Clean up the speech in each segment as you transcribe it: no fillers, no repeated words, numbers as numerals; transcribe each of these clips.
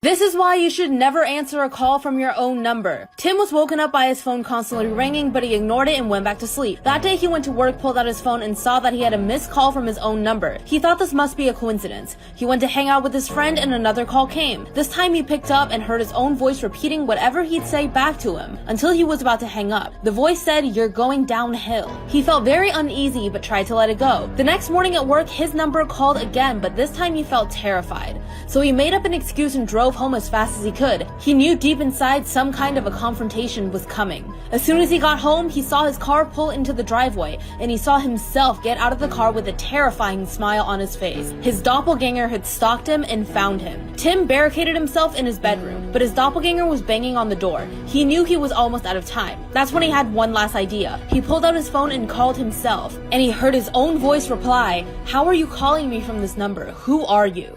This is why you should never answer a call from your own number. Tim was woken up by his phone constantly ringing, but he ignored it and went back to sleep. That day he went to work, pulled out his phone, and saw that he had a missed call from his own number. He thought this must be a coincidence. He went to hang out with his friend and another call came. This time he picked up and heard his own voice repeating whatever he'd say back to him, until he was about to hang up. The voice said, "You're going downhill." He felt very uneasy but tried to let it go. The next morning at work, his number called again, but this time he felt terrified. So he made up an excuse and drove home as fast as he could. He knew deep inside some kind of a confrontation was coming. As soon as he got home, he saw his car pull into the driveway, and he saw himself get out of the car with a terrifying smile on his face. His doppelganger had stalked him and found him. Tim barricaded himself in his bedroom, but his doppelganger was banging on the door. He knew he was almost out of time. That's when he had one last idea. He pulled out his phone and called himself, and he heard his own voice reply, "How are you calling me from this number? Who are you?"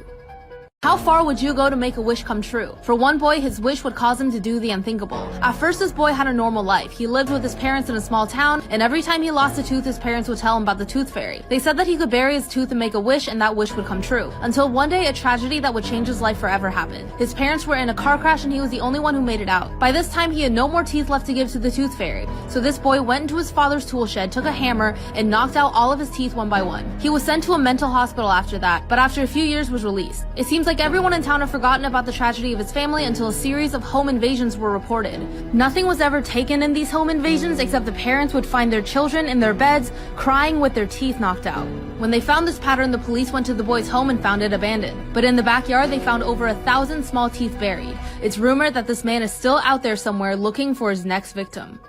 How far would you go to make a wish come true? For one boy, his wish would cause him to do the unthinkable. At first, this boy had a normal life. He lived with his parents in a small town, and every time he lost a tooth, his parents would tell him about the tooth fairy. They said that he could bury his tooth and make a wish, and that wish would come true. Until one day, a tragedy that would change his life forever happened. His parents were in a car crash, and he was the only one who made it out. By this time, he had no more teeth left to give to the tooth fairy. So this boy went into his father's tool shed, took a hammer, and knocked out all of his teeth one by one. He was sent to a mental hospital after that, but after a few years was released. It seems like everyone in town forgotten about the tragedy of his family until a series of home invasions were reported. Nothing was ever taken in these home invasions except the parents would find their children in their beds crying with their teeth knocked out. When they found this pattern, the police went to the boy's home and found it abandoned. But in the backyard, they found over 1,000 small teeth buried. It's rumored that this man is still out there somewhere looking for his next victim.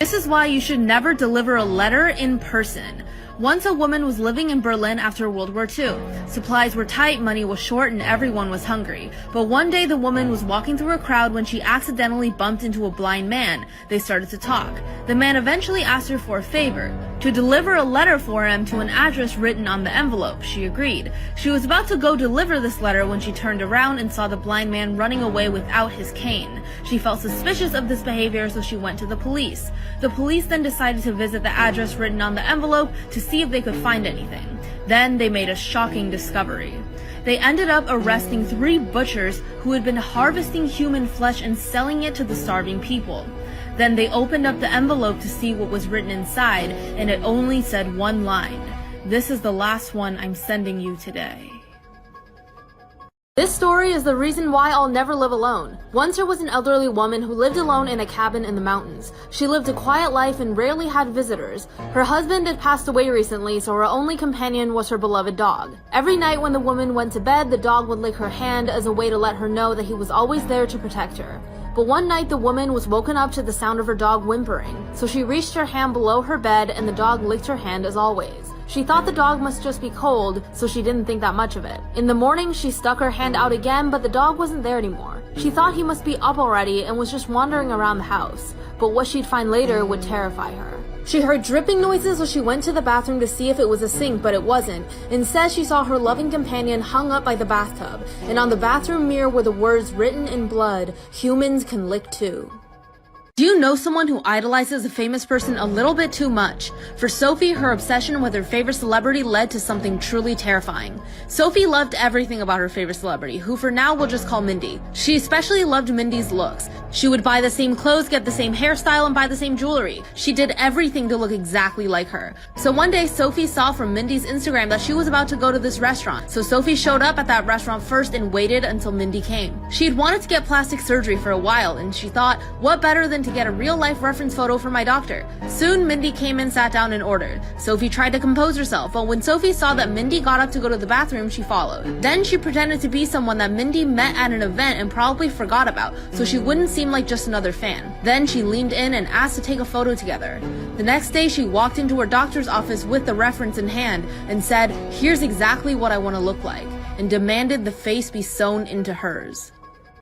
This is why you should never deliver a letter in person. Once a woman was living in Berlin after World War II. Supplies were tight, money was short, and everyone was hungry. But one day the woman was walking through a crowd when she accidentally bumped into a blind man. They started to talk. The man eventually asked her for a favor, to deliver a letter for him to an address written on the envelope. She agreed. She was about to go deliver this letter when she turned around and saw the blind man running away without his cane. She felt suspicious of this behavior, so she went to the police. The police then decided to visit the address written on the envelope to see if they could find anything. Then they made a shocking discovery. They ended up arresting 3 butchers who had been harvesting human flesh and selling it to the starving people. Then they opened up the envelope to see what was written inside, and it only said one line: "This is the last one I'm sending you today." This story is the reason why I'll never live alone. Once there was an elderly woman who lived alone in a cabin in the mountains. She lived a quiet life and rarely had visitors. Her husband had passed away recently, so her only companion was her beloved dog. Every night when the woman went to bed, the dog would lick her hand as a way to let her know that he was always there to protect her. But one night the woman was woken up to the sound of her dog whimpering, so she reached her hand below her bed and the dog licked her hand as always. She thought the dog must just be cold, so she didn't think that much of it. In the morning, she stuck her hand out again, but the dog wasn't there anymore. She thought he must be up already and was just wandering around the house, but what she'd find later would terrify her. She heard dripping noises, so she went to the bathroom to see if it was a sink, but it wasn't. Instead, she saw her loving companion hung up by the bathtub, and on the bathroom mirror were the words written in blood, "Humans can lick too." Do you know someone who idolizes a famous person a little bit too much? For Sophie, her obsession with her favorite celebrity led to something truly terrifying. Sophie loved everything about her favorite celebrity, who for now we'll just call Mindy. She especially loved Mindy's looks. She would buy the same clothes, get the same hairstyle, and buy the same jewelry. She did everything to look exactly like her. So one day, Sophie saw from Mindy's Instagram that she was about to go to this restaurant. So Sophie showed up at that restaurant first and waited until Mindy came. She had wanted to get plastic surgery for a while, and she thought, what better than to get a real-life reference photo for my doctor. Soon, Mindy came and sat down and ordered. Sophie tried to compose herself, but when Sophie saw that Mindy got up to go to the bathroom, she followed. Then she pretended to be someone that Mindy met at an event and probably forgot about, so she wouldn't seem like just another fan. Then she leaned in and asked to take a photo together. The next day, she walked into her doctor's office with the reference in hand and said, "Here's exactly what I want to look like," and demanded the face be sewn into hers.